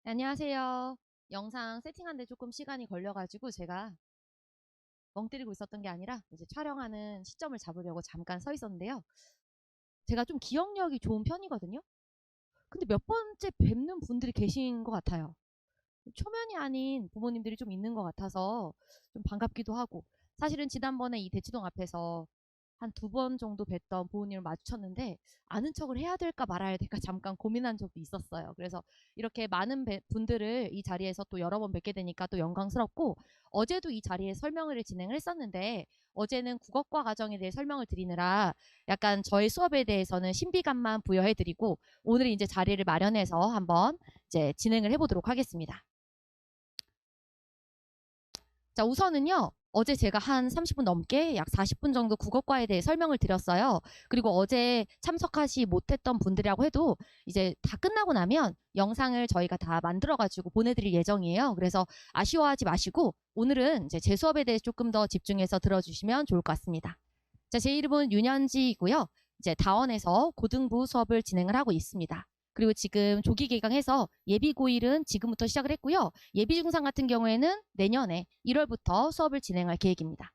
안녕하세요. 영상 세팅하는데 조금 시간이 걸려가지고 제가 멍 때리고 있었던 게 아니라 이제 촬영하는 시점을 잡으려고 잠깐 서 있었는데요. 제가 좀 기억력이 좋은 편이거든요. 근데 몇 번째 뵙는 분들이 계신 것 같아요. 초면이 아닌 부모님들이 좀 있는 것 같아서 좀 반갑기도 하고, 사실은 지난번에 이 대치동 앞에서 한 두 번 정도 뵀던 부모님을 마주쳤는데 아는 척을 해야 될까 말아야 될까 잠깐 고민한 적도 있었어요. 그래서 이렇게 많은 분들을 이 자리에서 또 여러 번 뵙게 되니까 또 영광스럽고, 어제도 이 자리에 설명을 진행을 했었는데 어제는 국어과 과정에 대해 설명을 드리느라 약간 저의 수업에 대해서는 신비감만 부여해드리고, 오늘 이제 자리를 마련해서 한번 이제 진행을 해보도록 하겠습니다. 자, 우선은요. 어제 제가 한 30분 넘게 약 40분 정도 국어과에 대해 설명을 드렸어요. 그리고 어제 참석하지 못했던 분들이라고 해도 이제 다 끝나고 나면 영상을 저희가 다 만들어가지고 보내드릴 예정이에요. 그래서 아쉬워하지 마시고 오늘은 이제 제 수업에 대해 조금 더 집중해서 들어주시면 좋을 것 같습니다. 자, 제 이름은 윤현지이고요. 이제 다원에서 고등부 수업을 진행을 하고 있습니다. 그리고 지금 조기 개강해서 예비 고1은 지금부터 시작을 했고요. 예비 중상 같은 경우에는 내년에 1월부터 수업을 진행할 계획입니다.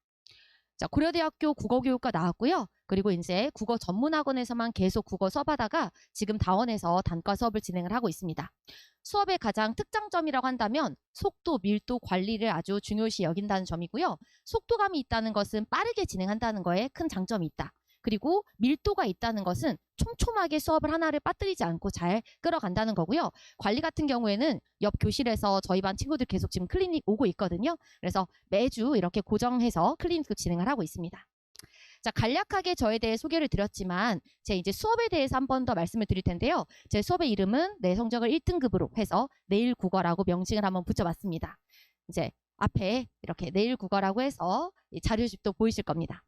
자, 고려대학교 국어교육과 나왔고요. 그리고 이제 국어 전문학원에서만 계속 국어 수업하다가 지금 다원에서 단과 수업을 진행을 하고 있습니다. 수업의 가장 특장점이라고 한다면 속도, 밀도 관리를 아주 중요시 여긴다는 점이고요. 속도감이 있다는 것은 빠르게 진행한다는 거에 큰 장점이 있다. 그리고 밀도가 있다는 것은 촘촘하게 수업을 하나를 빠뜨리지 않고 잘 끌어간다는 거고요. 관리 같은 경우에는 옆 교실에서 저희 반 친구들 계속 지금 클리닉 오고 있거든요. 그래서 매주 이렇게 고정해서 클리닉도 진행을 하고 있습니다. 자, 간략하게 저에 대해 소개를 드렸지만 제 이제 수업에 대해서 한 번 더 말씀을 드릴 텐데요. 제 수업의 이름은 내 성적을 1등급으로 해서 내일 국어라고 명칭을 한번 붙여봤습니다. 이제 앞에 이렇게 내일 국어라고 해서 자료집도 보이실 겁니다.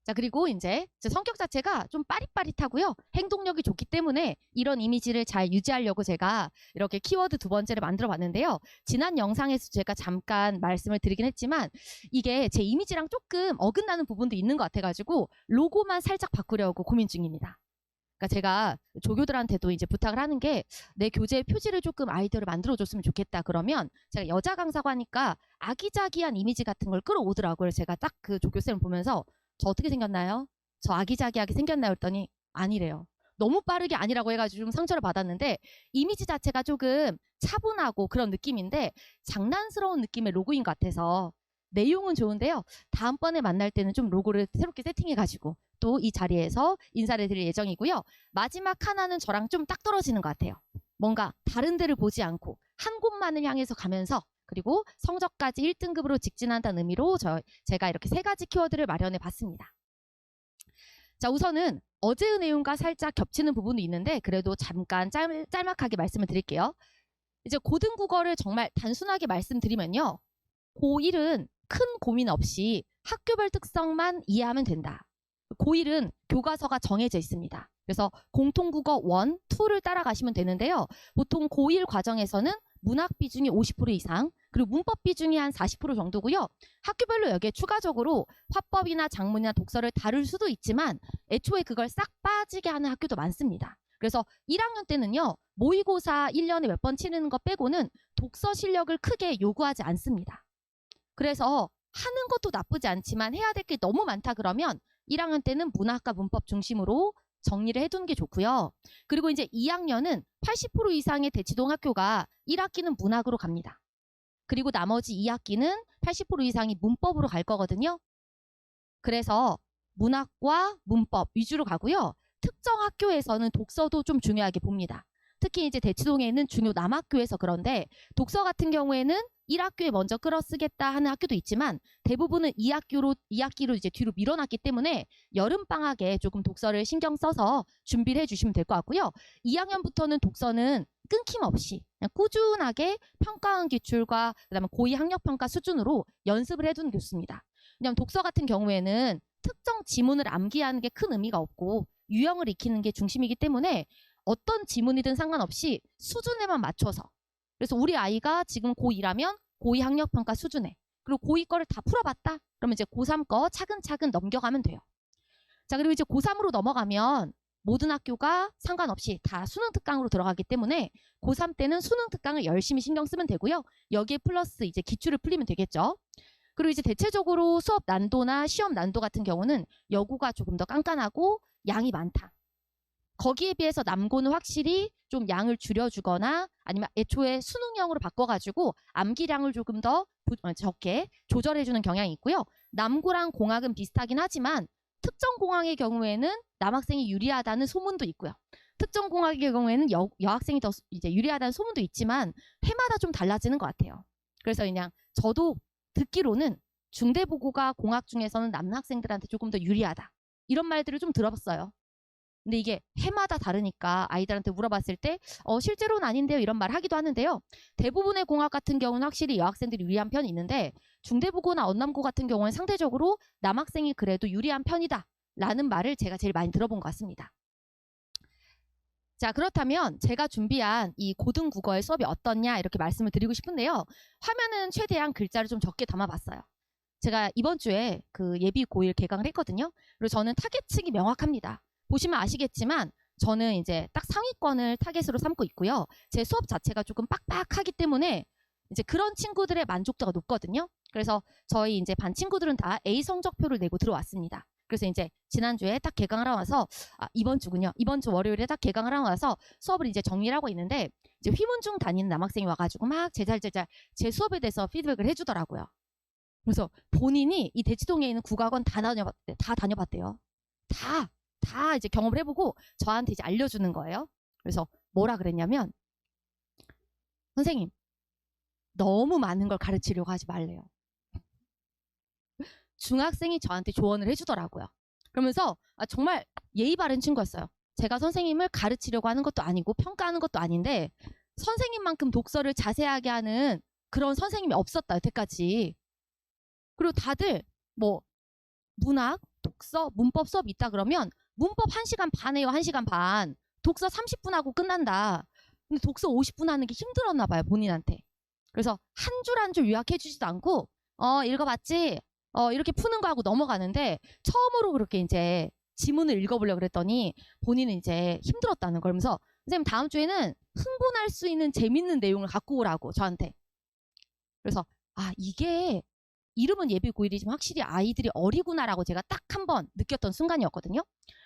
자, 그리고 이제 제 성격 자체가 좀 빠릿빠릿하고요. 행동력이 좋기 때문에 이런 이미지를 잘 유지하려고 제가 이렇게 키워드 두 번째를 만들어 봤는데요. 지난 영상에서 제가 잠깐 말씀을 드리긴 했지만 이게 제 이미지랑 조금 어긋나는 부분도 있는 것 같아가지고 로고만 살짝 바꾸려고 고민 중입니다. 그러니까 제가 조교들한테도 이제 부탁을 하는 게 내 교재 표지를 조금 아이디어를 만들어줬으면 좋겠다. 그러면 제가 여자 강사고 하니까 아기자기한 이미지 같은 걸 끌어오더라고요. 제가 딱 그 조교쌤을 보면서 저 어떻게 생겼나요? 저 아기자기하게 생겼나요? 했더니 아니래요. 너무 빠르게 아니라고 해가지고 좀 상처를 받았는데 이미지 자체가 조금 차분하고 그런 느낌인데 장난스러운 느낌의 로고인 것 같아서 내용은 좋은데요. 다음번에 만날 때는 좀 로고를 새롭게 세팅해가지고 또 이 자리에서 인사를 드릴 예정이고요. 마지막 하나는 저랑 좀 딱 떨어지는 것 같아요. 뭔가 다른 데를 보지 않고 한 곳만을 향해서 가면서 그리고 성적까지 1등급으로 직진한다는 의미로 제가 이렇게 세 가지 키워드를 마련해 봤습니다. 자, 우선은 어제의 내용과 살짝 겹치는 부분도 있는데 그래도 잠깐 짤막하게 말씀을 드릴게요. 이제 고등국어를 정말 단순하게 말씀드리면요. 고1은 큰 고민 없이 학교별 특성만 이해하면 된다. 고1은 교과서가 정해져 있습니다. 그래서 공통국어 1, 2를 따라가시면 되는데요. 보통 고1 과정에서는 문학 비중이 50% 이상, 그리고 문법 비중이 한 40% 정도고요. 학교별로 여기에 추가적으로 화법이나 작문이나 독서를 다룰 수도 있지만 애초에 그걸 싹 빠지게 하는 학교도 많습니다. 그래서 1학년 때는요. 모의고사 1년에 몇 번 치르는 거 빼고는 독서 실력을 크게 요구하지 않습니다. 그래서 하는 것도 나쁘지 않지만 해야 될 게 너무 많다 그러면 1학년 때는 문학과 문법 중심으로 정리를 해두는 게 좋고요. 그리고 이제 2학년은 80% 이상의 대치동 학교가 1학기는 문학으로 갑니다. 그리고 나머지 2학기는 80% 이상이 문법으로 갈 거거든요. 그래서 문학과 문법 위주로 가고요. 특정 학교에서는 독서도 좀 중요하게 봅니다. 특히 이제 대치동에 있는 중요 남학교에서 그런데 독서 같은 경우에는 1학기에 먼저 끌어쓰겠다 하는 학교도 있지만 대부분은 2학기로 이제 뒤로 밀어놨기 때문에 여름방학에 조금 독서를 신경 써서 준비를 해주시면 될 것 같고요. 2학년부터는 독서는 끊김없이 그냥 꾸준하게 평가원 기출과 그다음에 고2 학력평가 수준으로 연습을 해두는 게 좋습니다. 왜냐하면 독서 같은 경우에는 특정 지문을 암기하는 게 큰 의미가 없고 유형을 익히는 게 중심이기 때문에 어떤 지문이든 상관없이 수준에만 맞춰서, 그래서 우리 아이가 지금 고2라면 고2 학력평가 수준에, 그리고 고2 거를 다 풀어봤다? 그러면 이제 고3 거 차근차근 넘겨가면 돼요. 자, 그리고 이제 고3으로 넘어가면 모든 학교가 상관없이 다 수능 특강으로 들어가기 때문에 고3 때는 수능 특강을 열심히 신경 쓰면 되고요. 여기에 플러스 이제 기출을 풀리면 되겠죠. 그리고 이제 대체적으로 수업 난도나 시험 난도 같은 경우는 여고가 조금 더 깐깐하고 양이 많다. 거기에 비해서 남고는 확실히 좀 양을 줄여주거나 아니면 애초에 수능형으로 바꿔가지고 암기량을 조금 더 적게 조절해주는 경향이 있고요. 남고랑 공학은 비슷하긴 하지만 특정 공학의 경우에는 남학생이 유리하다는 소문도 있고요. 특정 공학의 경우에는 여학생이 더 이제 유리하다는 소문도 있지만 해마다 좀 달라지는 것 같아요. 그래서 그냥 저도 듣기로는 중대부고가 공학 중에서는 남학생들한테 조금 더 유리하다. 이런 말들을 좀 들어봤어요. 근데 이게 해마다 다르니까 아이들한테 물어봤을 때 실제로는 아닌데요 이런 말 하기도 하는데요. 대부분의 공학 같은 경우는 확실히 여학생들이 유리한 편이 있는데 중대부고나 언남고 같은 경우는 상대적으로 남학생이 그래도 유리한 편이다 라는 말을 제가 제일 많이 들어본 것 같습니다. 자, 그렇다면 제가 준비한 이 고등국어의 수업이 어떻냐 이렇게 말씀을 드리고 싶은데요. 화면은 최대한 글자를 좀 적게 담아봤어요. 제가 이번 주에 그 예비 고1 개강을 했거든요. 그리고 저는 타겟층이 명확합니다. 보시면 아시겠지만 저는 이제 딱 상위권을 타겟으로 삼고 있고요. 제 수업 자체가 조금 빡빡하기 때문에 이제 그런 친구들의 만족도가 높거든요. 그래서 저희 이제 반 친구들은 다 A 성적표를 내고 들어왔습니다. 그래서 이제 지난주에 딱 개강을 하고 와서 이번 주군요. 이번 주 월요일에 딱 개강을 하고 와서 수업을 이제 정리를 하고 있는데 이제 휘문중 다니는 남학생이 와가지고 막 제잘제잘 제 수업에 대해서 피드백을 해주더라고요. 그래서 본인이 이 대치동에 있는 국악원 다 다녀봤대요. 다 이제 경험을 해보고 저한테 이제 알려주는 거예요. 그래서 뭐라 그랬냐면 선생님 너무 많은 걸 가르치려고 하지 말래요. 중학생이 저한테 조언을 해주더라고요. 그러면서 정말 예의 바른 친구였어요. 제가 선생님을 가르치려고 하는 것도 아니고 평가하는 것도 아닌데 선생님만큼 독서를 자세하게 하는 그런 선생님이 없었다 여태까지. 그리고 다들 뭐 문학, 독서, 문법 수업 있다 그러면 문법 1시간 반에요. 1시간 반. 독서 30분 하고 끝난다. 근데 독서 50분 하는 게 힘들었나 봐요. 본인한테. 그래서 한 줄 한 줄 요약해 주지도 않고 읽어봤지? 이렇게 푸는 거 하고 넘어가는데 처음으로 그렇게 이제 지문을 읽어보려고 그랬더니 본인은 이제 힘들었다는 걸. 그러면서 선생님 다음 주에는 흥분할 수 있는 재밌는 내용을 갖고 오라고 저한테. 그래서 이게 이름은 예비 고1이지만 확실히 아이들이 어리구나라고 제가 딱 한 번 느꼈던 순간이었거든요.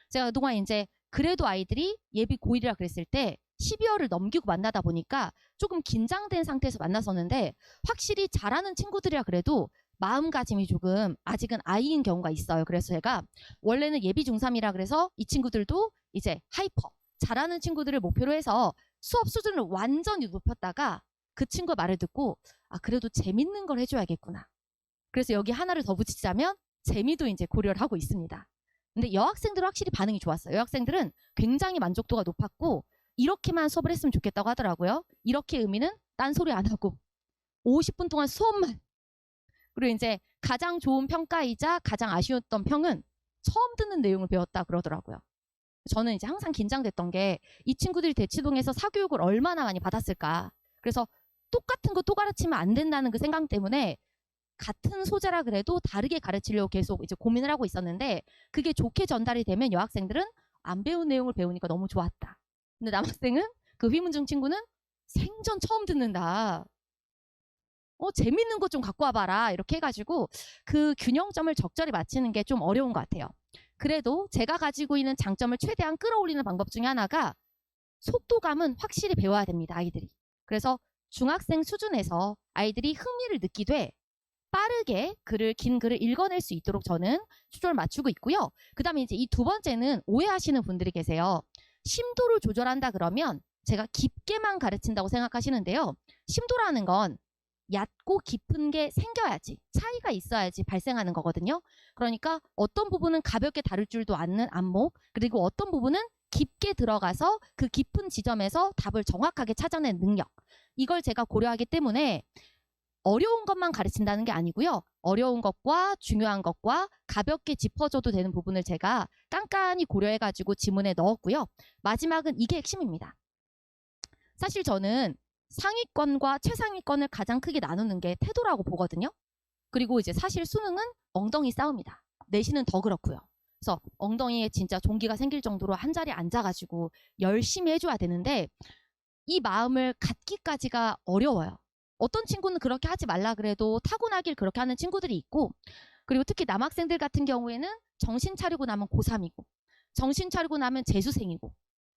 제가 그동안 이제 그래도 아이들이 예비 고1이라 그랬을 때 12월을 넘기고 만나다 보니까 조금 긴장된 상태에서 만났었는데 확실히 잘하는 친구들이라 그래도 마음가짐이 조금 아직은 아이인 경우가 있어요. 그래서 제가 원래는 예비 중3이라 그래서 이 친구들도 이제 하이퍼 잘하는 친구들을 목표로 해서 수업 수준을 완전히 높였다가 그 친구의 말을 듣고 그래도 재밌는 걸 해줘야겠구나. 그래서 여기 하나를 더 붙이자면 재미도 이제 고려를 하고 있습니다. 근데 여학생들은 확실히 반응이 좋았어요. 여학생들은 굉장히 만족도가 높았고 이렇게만 수업을 했으면 좋겠다고 하더라고요. 이렇게 의미는 딴소리 안 하고 50분 동안 수업만. 그리고 이제 가장 좋은 평가이자 가장 아쉬웠던 평은 처음 듣는 내용을 배웠다 그러더라고요. 저는 이제 항상 긴장됐던 게 이 친구들이 대치동에서 사교육을 얼마나 많이 받았을까. 그래서 똑같은 거 또 가르치면 안 된다는 그 생각 때문에 같은 소재라 그래도 다르게 가르치려고 계속 이제 고민을 하고 있었는데 그게 좋게 전달이 되면 여학생들은 안 배운 내용을 배우니까 너무 좋았다. 근데 남학생은 그 휘문중 친구는 생전 처음 듣는다. 재밌는 것 좀 갖고 와봐라. 이렇게 해가지고 그 균형점을 적절히 맞추는 게 좀 어려운 것 같아요. 그래도 제가 가지고 있는 장점을 최대한 끌어올리는 방법 중에 하나가 속도감은 확실히 배워야 됩니다. 아이들이. 그래서 중학생 수준에서 아이들이 흥미를 느끼되 빠르게 긴 글을 읽어낼 수 있도록 저는 초점을 맞추고 있고요. 그 다음에 이제 이 두 번째는 오해하시는 분들이 계세요. 심도를 조절한다 그러면 제가 깊게만 가르친다고 생각하시는데요. 심도라는 건 얕고 깊은 게 생겨야지, 차이가 있어야지 발생하는 거거든요. 그러니까 어떤 부분은 가볍게 다룰 줄도 아는 안목, 그리고 어떤 부분은 깊게 들어가서 그 깊은 지점에서 답을 정확하게 찾아낸 능력, 이걸 제가 고려하기 때문에 어려운 것만 가르친다는 게 아니고요. 어려운 것과 중요한 것과 가볍게 짚어줘도 되는 부분을 제가 깐깐히 고려해가지고 지문에 넣었고요. 마지막은 이게 핵심입니다. 사실 저는 상위권과 최상위권을 가장 크게 나누는 게 태도라고 보거든요. 그리고 이제 사실 수능은 엉덩이 싸움이다. 내신은 더 그렇고요. 그래서 엉덩이에 진짜 종기가 생길 정도로 한 자리에 앉아가지고 열심히 해줘야 되는데 이 마음을 갖기까지가 어려워요. 어떤 친구는 그렇게 하지 말라 그래도 타고나길 그렇게 하는 친구들이 있고, 그리고 특히 남학생들 같은 경우에는 정신 차리고 나면 고3이고 정신 차리고 나면 재수생이고,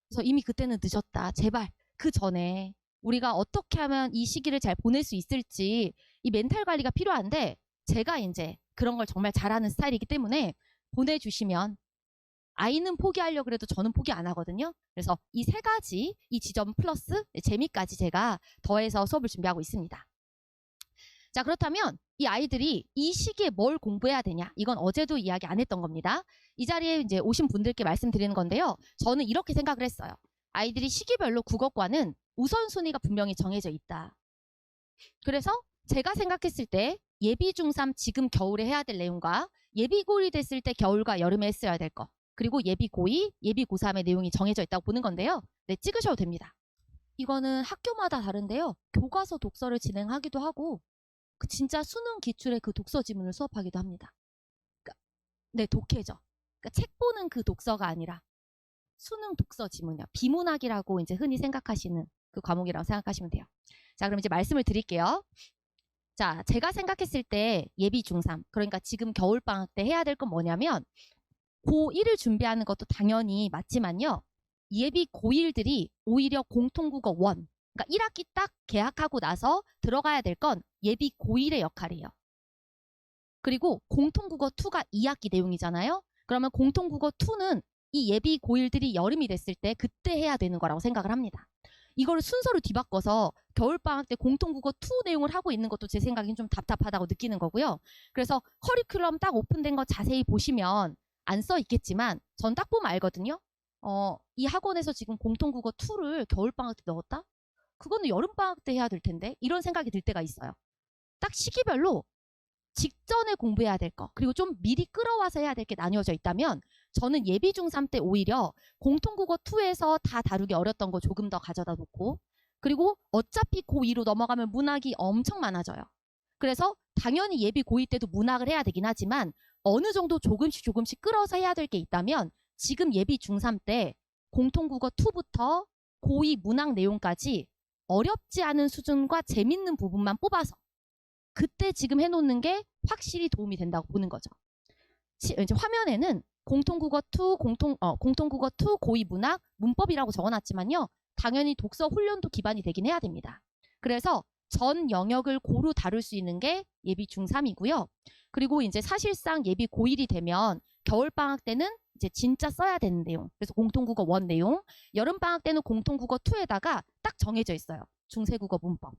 그래서 이미 그때는 늦었다. 제발 그 전에 우리가 어떻게 하면 이 시기를 잘 보낼 수 있을지 이 멘탈 관리가 필요한데, 제가 이제 그런 걸 정말 잘하는 스타일이기 때문에 보내주시면 아이는 포기하려고 그래도 저는 포기 안 하거든요. 그래서 이 세 가지, 이 지점 플러스 재미까지 제가 더해서 수업을 준비하고 있습니다. 자, 그렇다면 이 아이들이 이 시기에 뭘 공부해야 되냐? 이건 어제도 이야기 안 했던 겁니다. 이 자리에 이제 오신 분들께 말씀드리는 건데요. 저는 이렇게 생각을 했어요. 아이들이 시기별로 국어과는 우선순위가 분명히 정해져 있다. 그래서 제가 생각했을 때 예비 중3 지금 겨울에 해야 될 내용과 예비 고1이 됐을 때 겨울과 여름에 했어야 될 거, 그리고 예비 고2, 예비 고3의 내용이 정해져 있다고 보는 건데요. 네, 찍으셔도 됩니다. 이거는 학교마다 다른데요. 교과서 독서를 진행하기도 하고 진짜 수능 기출의 그 독서 지문을 수업하기도 합니다. 그러니까, 네, 독해죠. 그러니까 책 보는 그 독서가 아니라 수능 독서 지문이요. 비문학이라고 이제 흔히 생각하시는 그 과목이라고 생각하시면 돼요. 자, 그럼 이제 말씀을 드릴게요. 자, 제가 생각했을 때 예비 중3, 그러니까 지금 겨울방학 때 해야 될 건 뭐냐면 고1을 준비하는 것도 당연히 맞지만요. 예비 고1들이 오히려 공통국어 1, 그러니까 1학기 딱 개학하고 나서 들어가야 될 건 예비 고1의 역할이에요. 그리고 공통국어 2가 2학기 내용이잖아요. 그러면 공통국어 2는 이 예비 고1들이 여름이 됐을 때 그때 해야 되는 거라고 생각을 합니다. 이거를 순서를 뒤바꿔서 겨울방학 때 공통국어 2 내용을 하고 있는 것도 제 생각엔 좀 답답하다고 느끼는 거고요. 그래서 커리큘럼 딱 오픈된 거 자세히 보시면 안 써 있겠지만 전 딱 보면 알거든요. 이 학원에서 지금 공통국어 2를 겨울방학 때 넣었다? 그거는 여름방학 때 해야 될 텐데, 이런 생각이 들 때가 있어요. 딱 시기별로 직전에 공부해야 될 거, 그리고 좀 미리 끌어와서 해야 될 게 나뉘어져 있다면 저는 예비 중3 때 오히려 공통국어 2에서 다 다루기 어렸던 거 조금 더 가져다 놓고, 그리고 어차피 고2로 넘어가면 문학이 엄청 많아져요. 그래서 당연히 예비 고2 때도 문학을 해야 되긴 하지만 어느 정도 조금씩 끌어서 해야 될 게 있다면 지금 예비 중3 때 공통국어 2부터 고2 문학 내용까지 어렵지 않은 수준과 재밌는 부분만 뽑아서 그때 지금 해놓는 게 확실히 도움이 된다고 보는 거죠. 이제 화면에는 공통국어 2, 공통국어 2 고2 문학 문법이라고 적어놨지만요. 당연히 독서 훈련도 기반이 되긴 해야 됩니다. 그래서 전 영역을 고루 다룰 수 있는 게 예비 중3이고요. 그리고 이제 사실상 예비 고1이 되면 겨울방학 때는 이제 진짜 써야 되는 내용, 그래서 공통국어 1 내용, 여름방학 때는 공통국어 2에다가 딱 정해져 있어요. 중세국어 문법.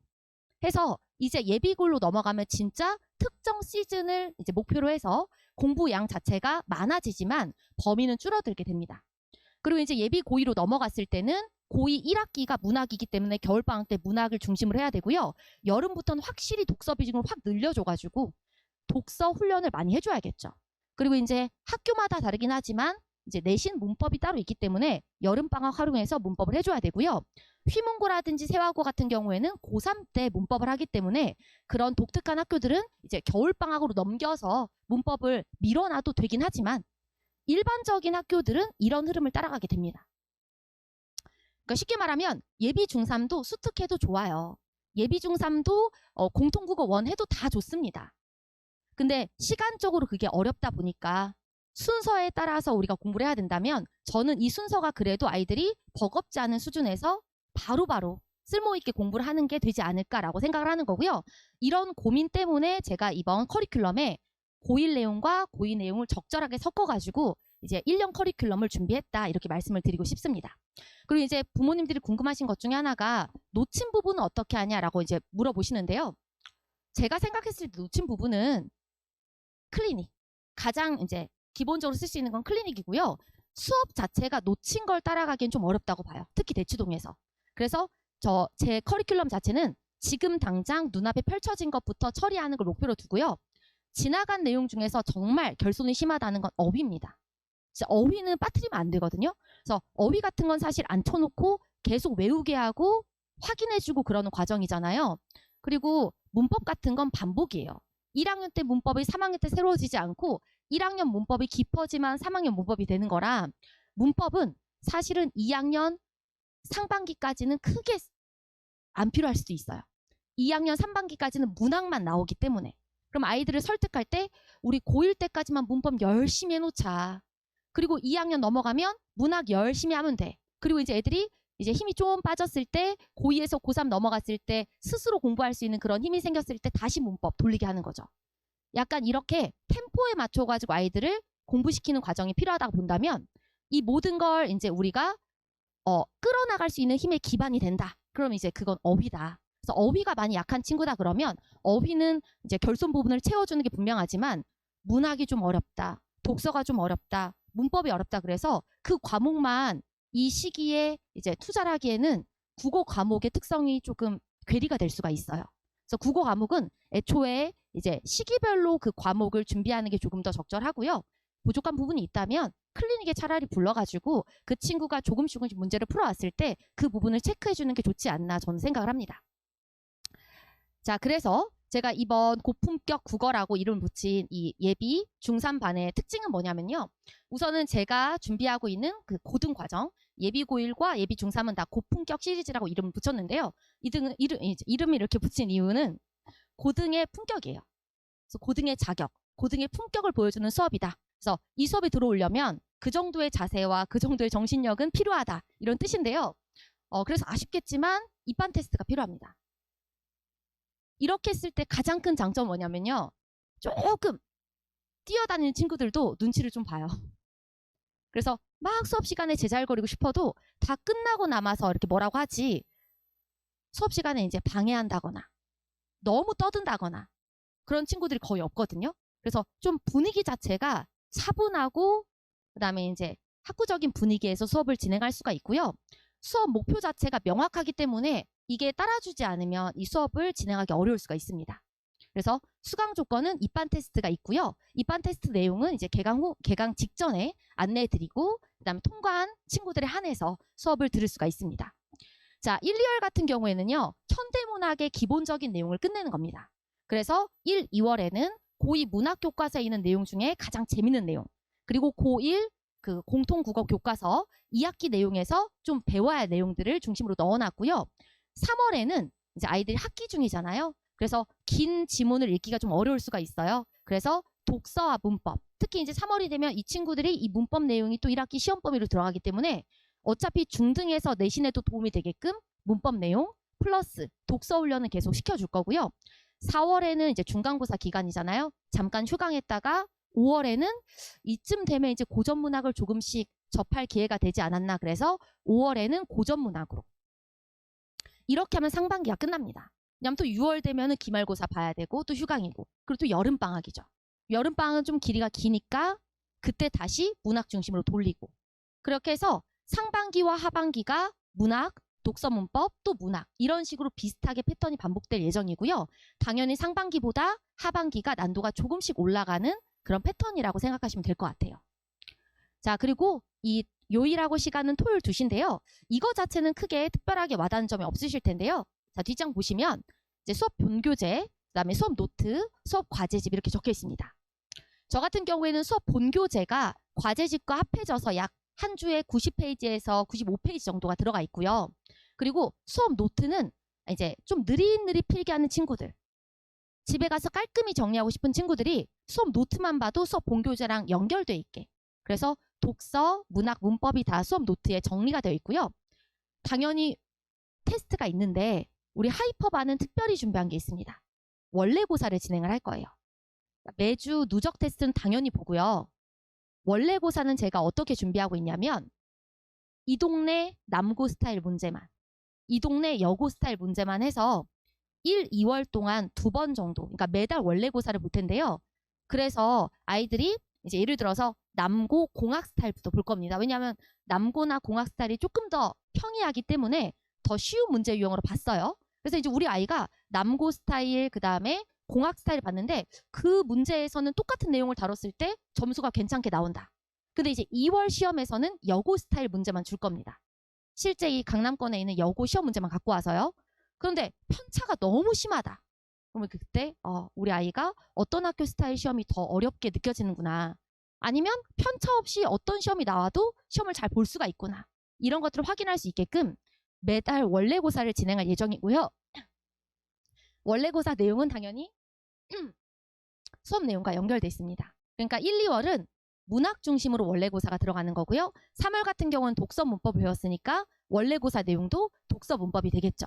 해서 이제 예비골로 넘어가면 진짜 특정 시즌을 이제 목표로 해서 공부 양 자체가 많아지지만 범위는 줄어들게 됩니다. 그리고 이제 예비 고2로 넘어갔을 때는 고2 1학기가 문학이기 때문에 겨울방학 때 문학을 중심으로 해야 되고요. 여름부터는 확실히 독서 비중을 확 늘려줘가지고 독서 훈련을 많이 해줘야겠죠. 그리고 이제 학교마다 다르긴 하지만 이제 내신 문법이 따로 있기 때문에 여름방학 활용해서 문법을 해줘야 되고요. 휘문고라든지 세화고 같은 경우에는 고3 때 문법을 하기 때문에 그런 독특한 학교들은 이제 겨울방학으로 넘겨서 문법을 밀어놔도 되긴 하지만 일반적인 학교들은 이런 흐름을 따라가게 됩니다. 그러니까 쉽게 말하면 예비 중3도 수특해도 좋아요. 예비 중3도 공통국어 1 해도 다 좋습니다. 근데 시간적으로 그게 어렵다 보니까 순서에 따라서 우리가 공부를 해야 된다면 저는 이 순서가 그래도 아이들이 버겁지 않은 수준에서 바로바로 쓸모있게 공부를 하는 게 되지 않을까라고 생각을 하는 거고요. 이런 고민 때문에 제가 이번 커리큘럼에 고1 내용과 고2 내용을 적절하게 섞어가지고 이제 1년 커리큘럼을 준비했다, 이렇게 말씀을 드리고 싶습니다. 그리고 이제 부모님들이 궁금하신 것 중에 하나가 놓친 부분은 어떻게 하냐라고 이제 물어보시는데요. 제가 생각했을 때 놓친 부분은 클리닉, 가장 이제 기본적으로 쓸 수 있는 건 클리닉이고요. 수업 자체가 놓친 걸 따라가기엔 좀 어렵다고 봐요. 특히 대치동에서. 그래서 제 커리큘럼 자체는 지금 당장 눈앞에 펼쳐진 것부터 처리하는 걸 목표로 두고요. 지나간 내용 중에서 정말 결손이 심하다는 건 어휘입니다. 진짜 어휘는 빠뜨리면 안 되거든요. 그래서 어휘 같은 건 사실 안 쳐놓고 계속 외우게 하고 확인해주고 그러는 과정이잖아요. 그리고 문법 같은 건 반복이에요. 1학년 때 문법이 3학년 때 새로워지지 않고 1학년 문법이 깊어지만 3학년 문법이 되는 거라 문법은 사실은 2학년 상반기까지는 크게 안 필요할 수도 있어요. 2학년 3반기까지는 문학만 나오기 때문에. 그럼 아이들을 설득할 때 우리 고1 때까지만 문법 열심히 해놓자. 그리고 2학년 넘어가면 문학 열심히 하면 돼. 그리고 이제 애들이 이제 힘이 좀 빠졌을 때 고2에서 고3 넘어갔을 때 스스로 공부할 수 있는 그런 힘이 생겼을 때 다시 문법 돌리게 하는 거죠. 약간 이렇게 템포에 맞춰가지고 아이들을 공부시키는 과정이 필요하다고 본다면 이 모든 걸 이제 우리가 끌어나갈 수 있는 힘의 기반이 된다. 그럼 이제 그건 어휘다. 그래서 어휘가 많이 약한 친구다 그러면 어휘는 이제 결손 부분을 채워주는 게 분명하지만 문학이 좀 어렵다. 독서가 좀 어렵다. 문법이 어렵다. 그래서 그 과목만 이 시기에 이제 투자를 하기에는 국어 과목의 특성이 조금 괴리가 될 수가 있어요. 그래서 국어 과목은 애초에 이제 시기별로 그 과목을 준비하는 게 조금 더 적절하고요. 부족한 부분이 있다면 클리닉에 차라리 불러가지고 그 친구가 조금씩 문제를 풀어왔을 때 그 부분을 체크해주는 게 좋지 않나 저는 생각을 합니다. 자, 그래서 제가 이번 고품격 국어라고 이름을 붙인 이 예비 중3반의 특징은 뭐냐면요. 우선은 제가 준비하고 있는 그 고등과정 예비 고1과 예비 중3은 다 고품격 시리즈라고 이름을 붙였는데요. 이름을 이렇게 붙인 이유는 고등의 품격이에요. 그래서 고등의 자격, 고등의 품격을 보여주는 수업이다. 그래서 이 수업에 들어오려면 그 정도의 자세와 그 정도의 정신력은 필요하다. 이런 뜻인데요. 그래서 아쉽겠지만 입반 테스트가 필요합니다. 이렇게 했을 때 가장 큰 장점은 뭐냐면요. 조금 뛰어다니는 친구들도 눈치를 좀 봐요. 그래서 막 수업 시간에 제잘거리고 싶어도 다 끝나고 남아서 이렇게 뭐라고 하지 수업 시간에 이제 방해한다거나 너무 떠든다거나 그런 친구들이 거의 없거든요. 그래서 좀 분위기 자체가 차분하고 그다음에 이제 학구적인 분위기에서 수업을 진행할 수가 있고요. 수업 목표 자체가 명확하기 때문에 이게 따라주지 않으면 이 수업을 진행하기 어려울 수가 있습니다. 그래서 수강 조건은 입반 테스트가 있고요. 입반 테스트 내용은 이제 개강 직전에 안내해드리고 그다음에 통과한 친구들에 한해서 수업을 들을 수가 있습니다. 자, 1, 2월 같은 경우에는요. 현대문학의 기본적인 내용을 끝내는 겁니다. 그래서 1, 2월에는 고2 문학 교과서에 있는 내용 중에 가장 재밌는 내용 그리고 고1 그 공통국어 교과서 2학기 내용에서 좀 배워야 할 내용들을 중심으로 넣어놨고요. 3월에는 이제 아이들이 학기 중이잖아요. 그래서 긴 지문을 읽기가 좀 어려울 수가 있어요. 그래서 독서와 문법, 특히 이제 3월이 되면 이 친구들이 이 문법 내용이 또 1학기 시험 범위로 들어가기 때문에 어차피 중등에서 내신에도 도움이 되게끔 문법 내용 플러스 독서 훈련은 계속 시켜줄 거고요. 4월에는 이제 중간고사 기간이잖아요. 잠깐 휴강했다가 5월에는 이쯤 되면 이제 고전문학을 조금씩 접할 기회가 되지 않았나. 그래서 5월에는 고전문학으로. 이렇게 하면 상반기가 끝납니다. 왜냐면 또 6월 되면은 기말고사 봐야 되고 또 휴강이고 그리고 또 여름방학이죠. 여름방학은 좀 길이가 기니까 그때 다시 문학 중심으로 돌리고 그렇게 해서 상반기와 하반기가 문학, 독서문법, 또 문학 이런 식으로 비슷하게 패턴이 반복될 예정이고요. 당연히 상반기보다 하반기가 난도가 조금씩 올라가는 그런 패턴이라고 생각하시면 될 것 같아요. 자, 그리고 이 요일하고 시간은 토요일 2시인데요. 이거 자체는 크게 특별하게 와닿는 점이 없으실 텐데요. 자, 뒷장 보시면 이제 수업 본교재, 그다음에 수업 노트, 수업 과제집 이렇게 적혀 있습니다. 저 같은 경우에는 수업 본교재가 과제집과 합해져서 약 한 주에 90페이지에서 95페이지 정도가 들어가 있고요. 그리고 수업 노트는 이제 좀 느릿느릿 필기하는 친구들, 집에 가서 깔끔히 정리하고 싶은 친구들이 수업 노트만 봐도 수업 본교재랑 연결돼 있게. 그래서 독서, 문학, 문법이 다 수업 노트에 정리가 되어 있고요. 당연히 테스트가 있는데 우리 하이퍼반은 특별히 준비한 게 있습니다. 원래고사를 진행을 할 거예요. 매주 누적 테스트는 당연히 보고요. 원래고사는 제가 어떻게 준비하고 있냐면 이 동네 남고 스타일 문제만, 이 동네 여고 스타일 문제만 해서 1, 2월 동안 2번 정도, 그러니까 매달 원래고사를 볼 텐데요. 그래서 아이들이 이제 예를 들어서 남고 공학 스타일부터 볼 겁니다. 왜냐하면 남고나 공학 스타일이 조금 더 평이하기 때문에 더 쉬운 문제 유형으로 봤어요. 그래서 이제 우리 아이가 남고 스타일 그다음에 공학 스타일 봤는데 그 문제에서는 똑같은 내용을 다뤘을 때 점수가 괜찮게 나온다. 근데 이제 2월 시험에서는 여고 스타일 문제만 줄 겁니다. 실제 이 강남권에 있는 여고 시험 문제만 갖고 와서요. 그런데 편차가 너무 심하다. 그러면 그때 우리 아이가 어떤 학교 스타일 시험이 더 어렵게 느껴지는구나. 아니면 편차 없이 어떤 시험이 나와도 시험을 잘 볼 수가 있구나. 이런 것들을 확인할 수 있게끔 매달 원래고사를 진행할 예정이고요. 원래고사 내용은 당연히 수업 내용과 연결돼 있습니다. 그러니까 1, 2월은 문학 중심으로 원래고사가 들어가는 거고요. 3월 같은 경우는 독서 문법을 배웠으니까 원래고사 내용도 독서 문법이 되겠죠.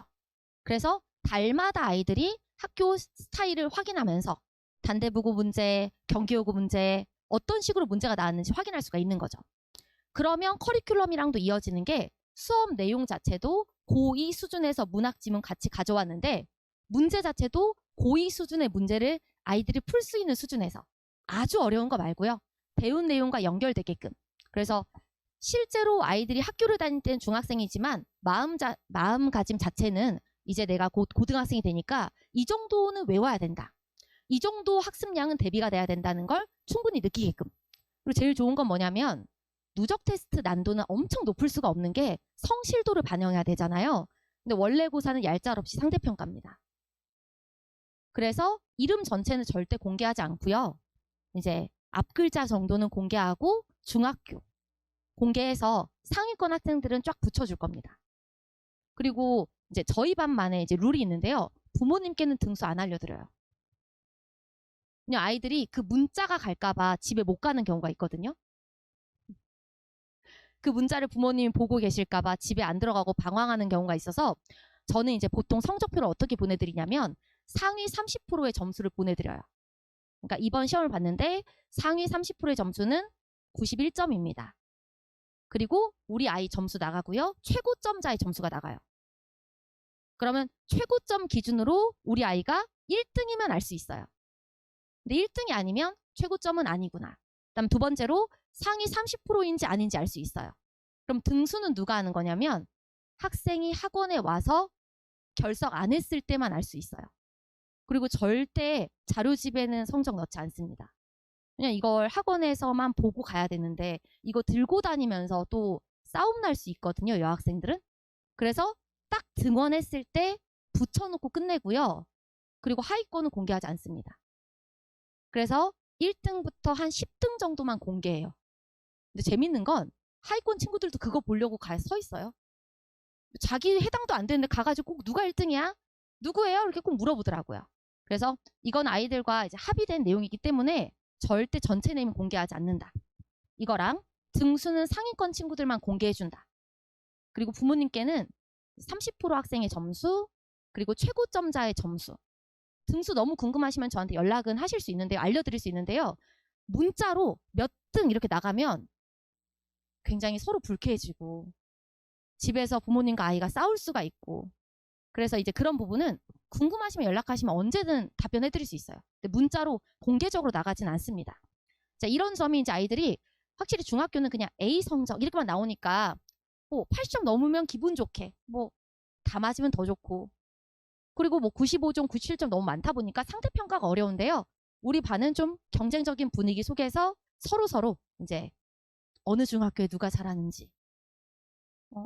그래서 달마다 아이들이 학교 스타일을 확인하면서 단대부고 문제, 경기요구 문제, 어떤 식으로 문제가 나왔는지 확인할 수가 있는 거죠. 그러면 커리큘럼이랑도 이어지는 게 수업 내용 자체도 고2 수준에서 문학 지문 같이 가져왔는데 문제 자체도 고2 수준의 문제를 아이들이 풀 수 있는 수준에서 아주 어려운 거 말고요. 배운 내용과 연결되게끔. 그래서 실제로 아이들이 학교를 다닐 때는 중학생이지만 마음가짐 자체는 이제 내가 곧 고등학생이 되니까 이 정도는 외워야 된다. 이 정도 학습량은 대비가 돼야 된다는 걸 충분히 느끼게끔. 그리고 제일 좋은 건 뭐냐면 누적 테스트 난도는 엄청 높을 수가 없는 게 성실도를 반영해야 되잖아요. 근데 원래고사는 얄짤없이 상대평가입니다. 그래서 이름 전체는 절대 공개하지 않고요. 이제 앞글자 정도는 공개하고 중학교 공개해서 상위권 학생들은 쫙 붙여줄 겁니다. 그리고 이제 저희 반만의 이제 룰이 있는데요. 부모님께는 등수 안 알려드려요. 그냥 아이들이 그 문자가 갈까봐 집에 못 가는 경우가 있거든요. 그 문자를 부모님이 보고 계실까봐 집에 안 들어가고 방황하는 경우가 있어서 저는 이제 보통 성적표를 어떻게 보내드리냐면 상위 30%의 점수를 보내드려요. 그러니까 이번 시험을 봤는데 상위 30%의 점수는 91점입니다. 그리고 우리 아이 점수 나가고요. 최고점자의 점수가 나가요. 그러면 최고점 기준으로 우리 아이가 1등이면 알 수 있어요. 근데 1등이 아니면 최고점은 아니구나. 그다음 두 번째로 상위 30%인지 아닌지 알 수 있어요. 그럼 등수는 누가 하는 거냐면 학생이 학원에 와서 결석 안 했을 때만 알 수 있어요. 그리고 절대 자료집에는 성적 넣지 않습니다. 그냥 이걸 학원에서만 보고 가야 되는데 이거 들고 다니면서 또 싸움 날 수 있거든요. 여학생들은. 그래서 딱 등원했을 때 붙여놓고 끝내고요. 그리고 하위권은 공개하지 않습니다. 그래서 1등부터 한 10등 정도만 공개해요. 근데 재밌는 건 하위권 친구들도 그거 보려고 서 있어요. 자기 해당도 안 되는데 가가지고 꼭 누가 1등이야? 누구예요? 이렇게 꼭 물어보더라고요. 그래서 이건 아이들과 이제 합의된 내용이기 때문에 절대 전체 내용 공개하지 않는다. 이거랑 등수는 상위권 친구들만 공개해준다. 그리고 부모님께는 30% 학생의 점수, 그리고 최고점자의 점수. 등수 너무 궁금하시면 저한테 연락은 하실 수 있는데요. 알려드릴 수 있는데요. 문자로 몇 등 이렇게 나가면 굉장히 서로 불쾌해지고 집에서 부모님과 아이가 싸울 수가 있고 그래서 이제 그런 부분은 궁금하시면 연락하시면 언제든 답변해드릴 수 있어요. 근데 문자로 공개적으로 나가진 않습니다. 자, 이런 점이 이제 아이들이 확실히 중학교는 그냥 A 성적 이렇게만 나오니까 뭐 80점 넘으면 기분 좋게 뭐 다 맞으면 더 좋고 그리고 뭐 95점, 97점 너무 많다 보니까 상대평가가 어려운데요. 우리 반은 좀 경쟁적인 분위기 속에서 서로 이제 어느 중학교에 누가 잘하는지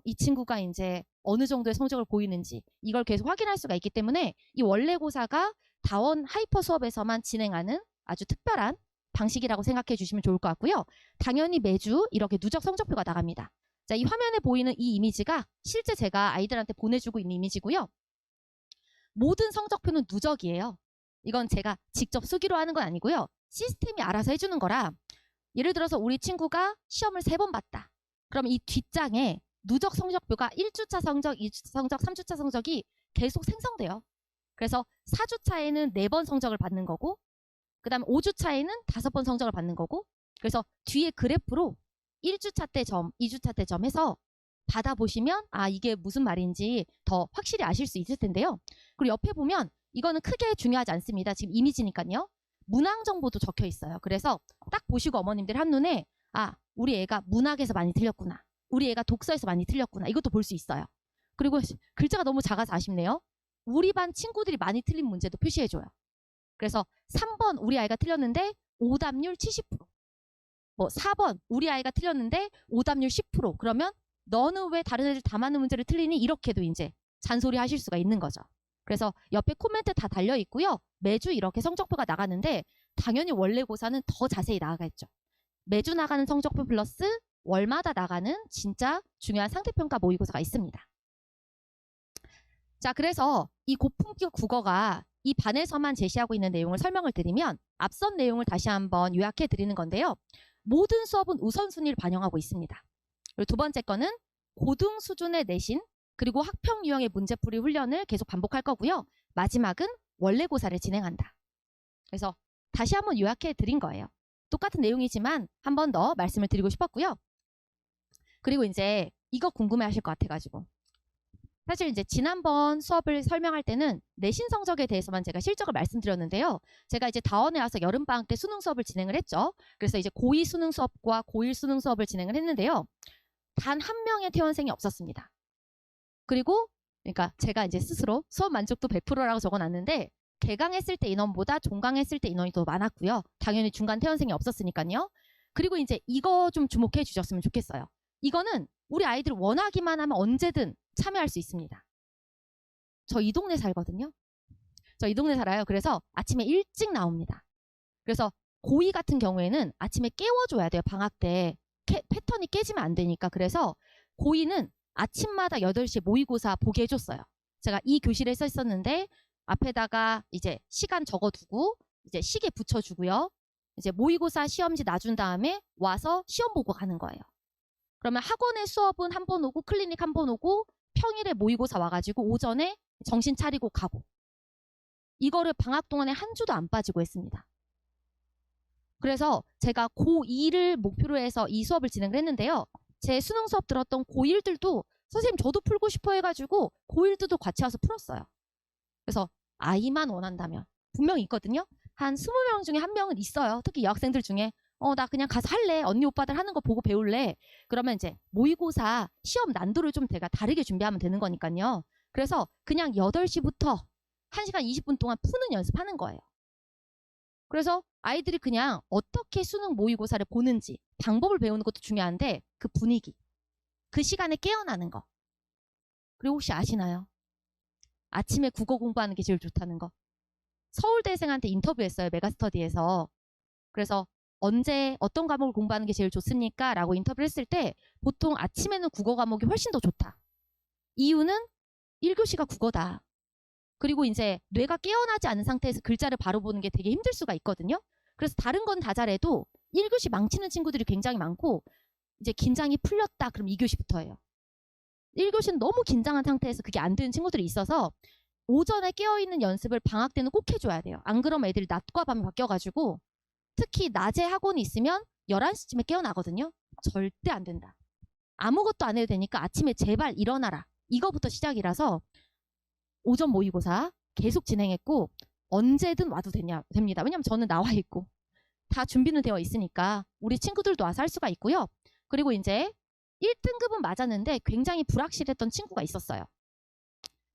이 친구가 이제 어느 정도의 성적을 보이는지 이걸 계속 확인할 수가 있기 때문에 이 원래고사가 다원 하이퍼 수업에서만 진행하는 아주 특별한 방식이라고 생각해 주시면 좋을 것 같고요. 당연히 매주 이렇게 누적 성적표가 나갑니다. 자, 이 화면에 보이는 이 이미지가 실제 제가 아이들한테 보내주고 있는 이미지고요. 모든 성적표는 누적이에요. 이건 제가 직접 쓰기로 하는 건 아니고요. 시스템이 알아서 해주는 거라 예를 들어서 우리 친구가 시험을 3번 봤다. 그럼 이 뒷장에 누적 성적표가 1주차 성적, 2주차 성적, 3주차 성적이 계속 생성돼요. 그래서 4주차에는 4번 성적을 받는 거고 그 다음 5주차에는 5번 성적을 받는 거고 그래서 뒤에 그래프로 1주차 때 점, 2주차 때 점 해서 받아보시면 이게 무슨 말인지 더 확실히 아실 수 있을 텐데요. 그리고 옆에 보면 이거는 크게 중요하지 않습니다. 지금 이미지니까요. 문항 정보도 적혀 있어요. 그래서 딱 보시고 어머님들 한눈에 우리 애가 문학에서 많이 틀렸구나. 우리 애가 독서에서 많이 틀렸구나. 이것도 볼 수 있어요. 그리고 글자가 너무 작아서 아쉽네요. 우리 반 친구들이 많이 틀린 문제도 표시해줘요. 그래서 3번 우리 아이가 틀렸는데 오답률 70%. 뭐 4번 우리 아이가 틀렸는데 오답률 10%. 그러면 너는 왜 다른 애들 다 맞는 문제를 틀리니? 이렇게도 이제 잔소리 하실 수가 있는 거죠. 그래서 옆에 코멘트 다 달려 있고요. 매주 이렇게 성적표가 나가는데 당연히 원래고사는 더 자세히 나가겠죠. 매주 나가는 성적표 플러스 월마다 나가는 진짜 중요한 상대평가 모의고사가 있습니다. 자, 그래서 이 고품격 국어가 이 반에서만 제시하고 있는 내용을 설명을 드리면 앞선 내용을 다시 한번 요약해 드리는 건데요. 모든 수업은 우선순위를 반영하고 있습니다. 그리고 두 번째 거는 고등 수준의 내신 그리고 학평 유형의 문제풀이 훈련을 계속 반복할 거고요. 마지막은 원래고사를 진행한다. 그래서 다시 한번 요약해 드린 거예요. 똑같은 내용이지만 한 번 더 말씀을 드리고 싶었고요. 그리고 이제 이거 궁금해 하실 것 같아가지고 사실 이제 지난번 수업을 설명할 때는 내신 성적에 대해서만 제가 실적을 말씀드렸는데요. 제가 이제 다원에 와서 여름방학 때 수능 수업을 진행을 했죠. 그래서 이제 고2 수능 수업과 고1 수능 수업을 진행을 했는데요. 단 한 명의 퇴원생이 없었습니다. 그리고 그러니까 제가 이제 스스로 수업 만족도 100%라고 적어놨는데 개강했을 때 인원보다 종강했을 때 인원이 더 많았고요. 당연히 중간 퇴원생이 없었으니까요. 그리고 이제 이거 좀 주목해 주셨으면 좋겠어요. 이거는 우리 아이들 원하기만 하면 언제든 참여할 수 있습니다. 저 이 동네 살거든요. 저 이 동네 살아요. 그래서 아침에 일찍 나옵니다. 그래서 고2 같은 경우에는 아침에 깨워줘야 돼요. 방학 때. 패턴이 깨지면 안 되니까. 그래서 고2는 아침마다 8시에 모의고사 보게 해줬어요. 제가 이 교실에 써 있었는데 앞에다가 이제 시간 적어두고 이제 시계 붙여주고요. 이제 모의고사 시험지 놔준 다음에 와서 시험 보고 가는 거예요. 그러면 학원의 수업은 한 번 오고 클리닉 한 번 오고 평일에 모의고사 와가지고 오전에 정신 차리고 가고 이거를 방학 동안에 한 주도 안 빠지고 했습니다. 그래서 제가 고2를 목표로 해서 이 수업을 진행을 했는데요. 제 수능 수업 들었던 고1들도 선생님 저도 풀고 싶어 해가지고 고1들도 같이 와서 풀었어요. 그래서 아이만 원한다면 분명히 있거든요. 한 20명 중에 한 명은 있어요. 특히 여학생들 중에 나 그냥 가서 할래. 언니 오빠들 하는 거 보고 배울래. 그러면 이제 모의고사 시험 난도를 좀 제가 다르게 준비하면 되는 거니까요. 그래서 그냥 8시부터 1시간 20분 동안 푸는 연습하는 거예요. 그래서 아이들이 그냥 어떻게 수능 모의고사를 보는지 방법을 배우는 것도 중요한데 그 분위기, 그 시간에 깨어나는 거. 그리고 혹시 아시나요? 아침에 국어 공부하는 게 제일 좋다는 거. 서울대생한테 인터뷰했어요. 메가스터디에서. 그래서 언제 어떤 과목을 공부하는 게 제일 좋습니까? 라고 인터뷰를 했을 때 보통 아침에는 국어 과목이 훨씬 더 좋다. 이유는 1교시가 국어다. 그리고 이제 뇌가 깨어나지 않은 상태에서 글자를 바로 보는 게 되게 힘들 수가 있거든요. 그래서 다른 건 다 잘해도 1교시 망치는 친구들이 굉장히 많고 이제 긴장이 풀렸다. 그럼 2교시부터예요. 1교시는 너무 긴장한 상태에서 그게 안 되는 친구들이 있어서 오전에 깨어있는 연습을 방학 때는 꼭 해줘야 돼요. 안 그러면 애들이 낮과 밤이 바뀌어가지고 특히 낮에 학원이 있으면 11시쯤에 깨어나거든요. 절대 안 된다. 아무것도 안 해도 되니까 아침에 제발 일어나라. 이거부터 시작이라서 오전 모의고사 계속 진행했고 언제든 와도 됩니다. 왜냐면 저는 나와 있고 다 준비는 되어 있으니까 우리 친구들도 와서 할 수가 있고요. 그리고 이제 1등급은 맞았는데 굉장히 불확실했던 친구가 있었어요.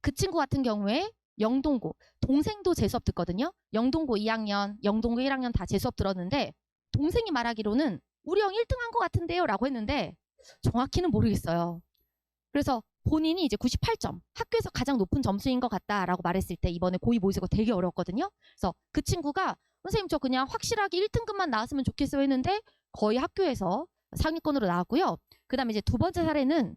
그 친구 같은 경우에 영동고, 동생도 제 수업 듣거든요. 영동고 2학년, 영동고 1학년 다 제 수업 들었는데 동생이 말하기로는 우리 형 1등 한 것 같은데요 라고 했는데 정확히는 모르겠어요. 그래서 본인이 이제 98점, 학교에서 가장 높은 점수인 것 같다라고 말했을 때 이번에 고2 모의고사가 되게 어려웠거든요. 그래서 그 친구가 선생님 저 그냥 확실하게 1등급만 나왔으면 좋겠어요 했는데 거의 학교에서 상위권으로 나왔고요. 그 다음에 이제 두 번째 사례는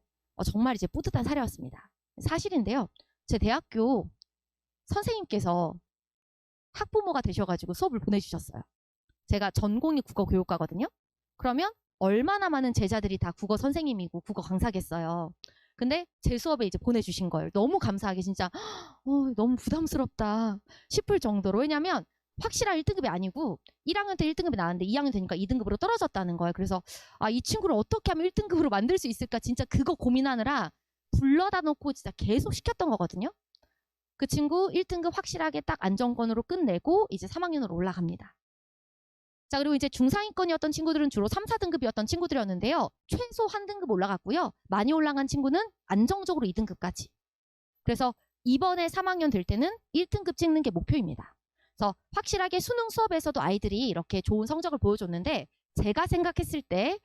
정말 이제 뿌듯한 사례였습니다. 사실인데요. 제 대학교 선생님께서 학부모가 되셔가지고 수업을 보내주셨어요. 제가 전공이 국어 교육과거든요. 그러면 얼마나 많은 제자들이 다 국어 선생님이고 국어 강사겠어요. 근데 제 수업에 이제 보내주신 거예요. 너무 감사하게 진짜 너무 부담스럽다 싶을 정도로. 왜냐면 확실한 1등급이 아니고 1학년 때 1등급이 나왔는데 2학년 되니까 2등급으로 떨어졌다는 거예요. 그래서 이 친구를 어떻게 하면 1등급으로 만들 수 있을까 진짜 그거 고민하느라 불러다 놓고 진짜 계속 시켰던 거거든요. 그 친구 1등급 확실하게 딱 안정권으로 끝내고 이제 3학년으로 올라갑니다. 자, 그리고 이제 중상위권이었던 친구들은 주로 3, 4등급이었던 친구들이었는데요. 최소 한 등급 올라갔고요. 많이 올라간 친구는 안정적으로 2등급까지. 그래서 이번에 3학년 될 때는 1등급 찍는 게 목표입니다. 그래서 확실하게 수능 수업에서도 아이들이 이렇게 좋은 성적을 보여줬는데 제가 생각했을 때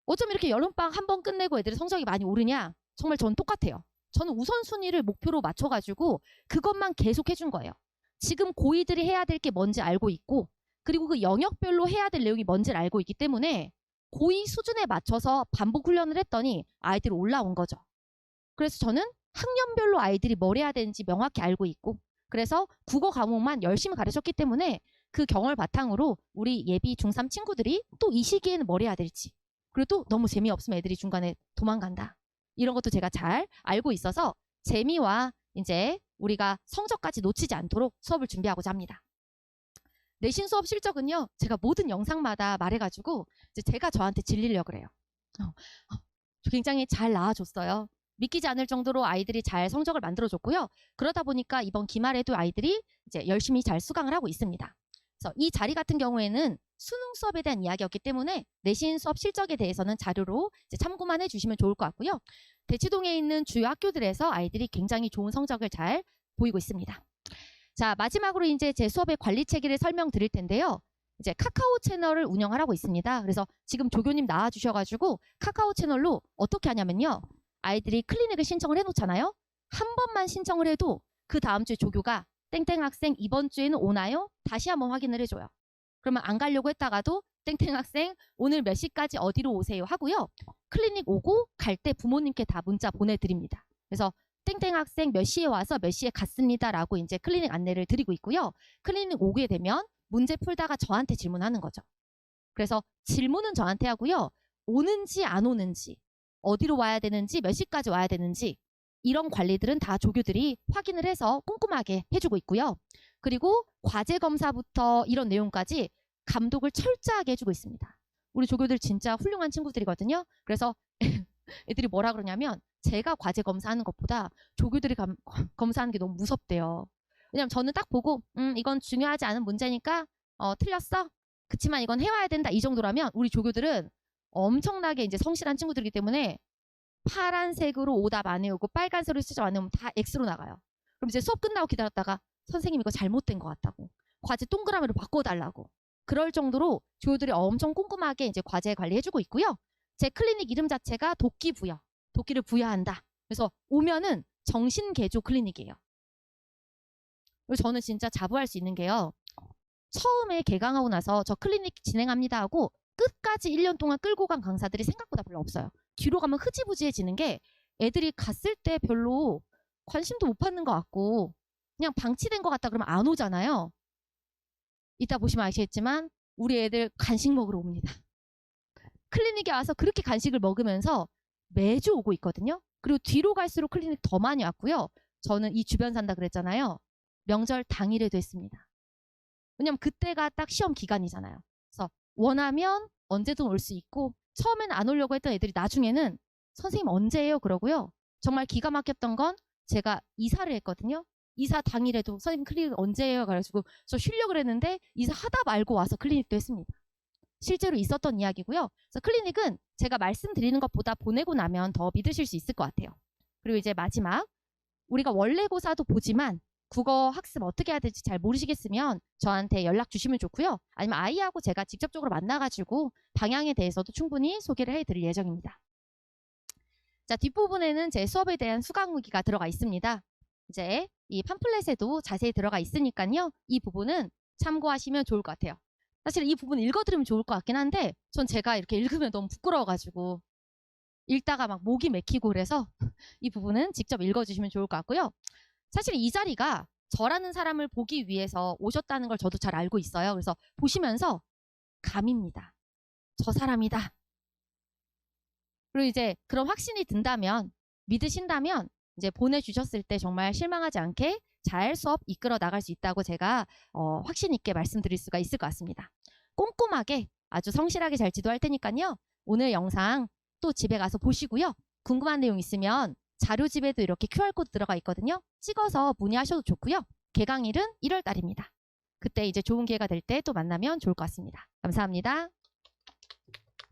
어쩜 이렇게 여름방학 한 번 끝내고 애들이 성적이 많이 오르냐? 정말 전 똑같아요. 저는 우선순위를 목표로 맞춰가지고 그것만 계속 해준 거예요. 지금 고2들이 해야 될 게 뭔지 알고 있고 그리고 그 영역별로 해야 될 내용이 뭔지를 알고 있기 때문에 고2 수준에 맞춰서 반복 훈련을 했더니 아이들이 올라온 거죠. 그래서 저는 학년별로 아이들이 뭘 해야 되는지 명확히 알고 있고 그래서 국어 과목만 열심히 가르쳤기 때문에 그 경험을 바탕으로 우리 예비 중3 친구들이 또 이 시기에는 뭘 해야 될지 그리고 또 너무 재미없으면 애들이 중간에 도망간다. 이런 것도 제가 잘 알고 있어서 재미와 이제 우리가 성적까지 놓치지 않도록 수업을 준비하고자 합니다. 내신 수업 실적은요. 제가 모든 영상마다 말해가지고 이제 제가 저한테 질리려고 그래요. 굉장히 잘 나와줬어요. 믿기지 않을 정도로 아이들이 잘 성적을 만들어줬고요. 그러다 보니까 이번 기말에도 아이들이 이제 열심히 잘 수강을 하고 있습니다. 그래서 이 자리 같은 경우에는 수능 수업에 대한 이야기였기 때문에 내신 수업 실적에 대해서는 자료로 이제 참고만 해주시면 좋을 것 같고요. 대치동에 있는 주요 학교들에서 아이들이 굉장히 좋은 성적을 잘 보이고 있습니다. 자, 마지막으로 이제 제 수업의 관리 체계를 설명드릴 텐데요. 이제 카카오 채널을 운영하라고 있습니다. 그래서 지금 조교님 나와주셔가지고 카카오 채널로 어떻게 하냐면요. 아이들이 클리닉을 신청을 해놓잖아요. 한 번만 신청을 해도 그 다음 주에 조교가 땡땡 학생 이번 주에는 오나요? 다시 한번 확인을 해줘요. 그러면 안 가려고 했다가도 땡땡 학생 오늘 몇 시까지 어디로 오세요 하고요. 클리닉 오고 갈 때 부모님께 다 문자 보내드립니다. 그래서 땡땡 학생 몇 시에 와서 몇 시에 갔습니다 라고 이제 클리닉 안내를 드리고 있고요. 클리닉 오게 되면 문제 풀다가 저한테 질문하는 거죠. 그래서 질문은 저한테 하고요. 오는지 안 오는지 어디로 와야 되는지 몇 시까지 와야 되는지 이런 관리들은 다 조교들이 확인을 해서 꼼꼼하게 해주고 있고요. 그리고 과제 검사부터 이런 내용까지 감독을 철저하게 해주고 있습니다. 우리 조교들 진짜 훌륭한 친구들이거든요. 그래서 애들이 뭐라 그러냐면 제가 과제 검사하는 것보다 조교들이 검사하는 게 너무 무섭대요. 왜냐면 저는 딱 보고 이건 중요하지 않은 문제니까 틀렸어? 그치만 이건 해와야 된다 이 정도라면 우리 조교들은 엄청나게 이제 성실한 친구들이기 때문에 파란색으로 오답 안 해오고 빨간색으로 수정 안 해오면 다 X로 나가요. 그럼 이제 수업 끝나고 기다렸다가 선생님 이거 잘못된 것 같다고 과제 동그라미로 바꿔달라고 그럴 정도로 조교들이 엄청 꼼꼼하게 이제 과제 관리해주고 있고요. 제 클리닉 이름 자체가 도끼부여, 도끼를 부여한다. 그래서 오면은 정신개조 클리닉이에요. 그리고 저는 진짜 자부할 수 있는 게요. 처음에 개강하고 나서 저 클리닉 진행합니다 하고 끝까지 1년 동안 끌고 간 강사들이 생각보다 별로 없어요. 뒤로 가면 흐지부지해지는 게 애들이 갔을 때 별로 관심도 못 받는 것 같고 그냥 방치된 것 같다 그러면 안 오잖아요. 이따 보시면 아시겠지만 우리 애들 간식 먹으러 옵니다. 클리닉에 와서 그렇게 간식을 먹으면서 매주 오고 있거든요. 그리고 뒤로 갈수록 클리닉 더 많이 왔고요. 저는 이 주변 산다 그랬잖아요. 명절 당일에도 했습니다. 왜냐면 그때가 딱 시험 기간이잖아요. 그래서 원하면 언제든 올 수 있고 처음에는 안 오려고 했던 애들이 나중에는 선생님 언제 해요? 그러고요. 정말 기가 막혔던 건 제가 이사를 했거든요. 이사 당일에도 선생님 클리닉 언제 해요? 그래가지고 저 쉬려고 그랬는데 이사 하다 말고 와서 클리닉도 했습니다. 실제로 있었던 이야기고요. 그래서 클리닉은 제가 말씀드리는 것보다 보내고 나면 더 믿으실 수 있을 것 같아요. 그리고 이제 마지막 우리가 원래고사도 보지만 국어 학습 어떻게 해야 될지 잘 모르시겠으면 저한테 연락 주시면 좋고요. 아니면 아이하고 제가 직접적으로 만나가지고 방향에 대해서도 충분히 소개를 해드릴 예정입니다. 자, 뒷부분에는 제 수업에 대한 수강 후기가 들어가 있습니다. 이제 이 팜플렛에도 자세히 들어가 있으니까요. 이 부분은 참고하시면 좋을 것 같아요. 사실 이 부분 읽어드리면 좋을 것 같긴 한데 전 제가 이렇게 읽으면 너무 부끄러워가지고 읽다가 막 목이 맥히고 그래서 이 부분은 직접 읽어주시면 좋을 것 같고요. 사실 이 자리가 저라는 사람을 보기 위해서 오셨다는 걸 저도 잘 알고 있어요. 그래서 보시면서 감입니다. 저 사람이다. 그리고 이제 그런 확신이 든다면 믿으신다면 이제 보내주셨을 때 정말 실망하지 않게 잘 수업 이끌어 나갈 수 있다고 제가 확신 있게 말씀드릴 수가 있을 것 같습니다. 꼼꼼하게 아주 성실하게 잘 지도할 테니까요. 오늘 영상 또 집에 가서 보시고요. 궁금한 내용 있으면 자료집에도 이렇게 QR코드 들어가 있거든요. 찍어서 문의하셔도 좋고요. 개강일은 1월 달입니다. 그때 이제 좋은 기회가 될 때 또 만나면 좋을 것 같습니다. 감사합니다.